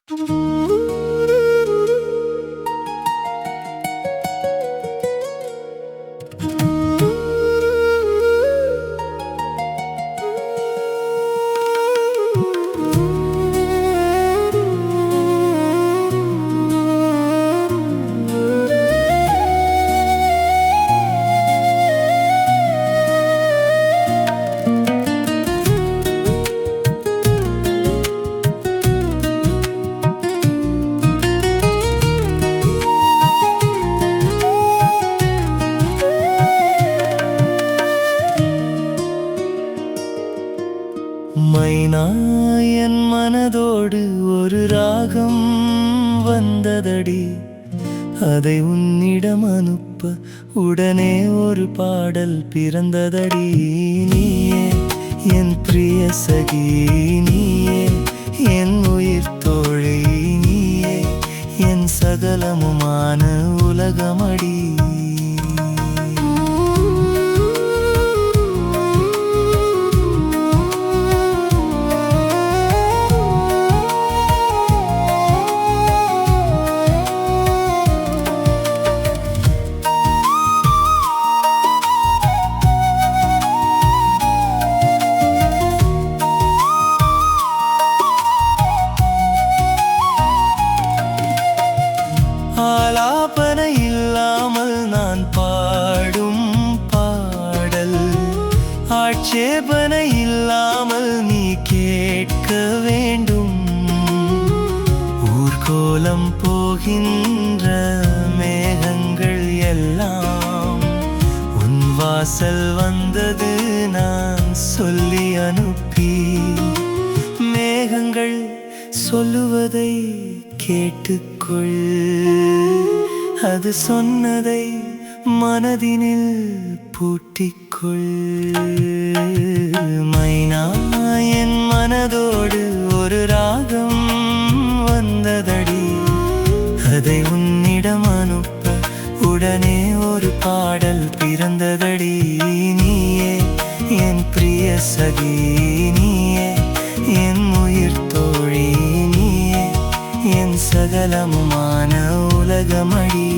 மைனா என் மனதோடு ஒரு ராகம் வந்ததடி, அதை உன்னிடம் அனுப்ப உடனே ஒரு பாடல் பிறந்ததடி. நீயே என் பிரிய சகி, நீயே என் உயிர் தோழி, நீயே என் சகலமுமான உலகமடி. ஆலாபனை இல்லாமல் நான் பாடும் பாடல், ஆட்சேபனை இல்லாமல் நீ கேட்க வேண்டும். ஊர்கோலம் போகின்ற மேகங்கள் எல்லாம் உன் வாசல் வந்தது நான் சொல்லி அனுப்பி. மேகங்கள் சொல்லுவதை கேட்டுக்கொள், அது சொன்னதை மனதினில் பூட்டிக்கொள். மைனா என் மனதோடு ஒரு ராகம் வந்ததடி, அதை உன்னிடம் அனுப்ப உடனே ஒரு பாடல் பிறந்ததடி. நீயே என் பிரிய சகி, நீயே என் உயிர் தோழி, நீயே என் சகலமுமான உலகமடி.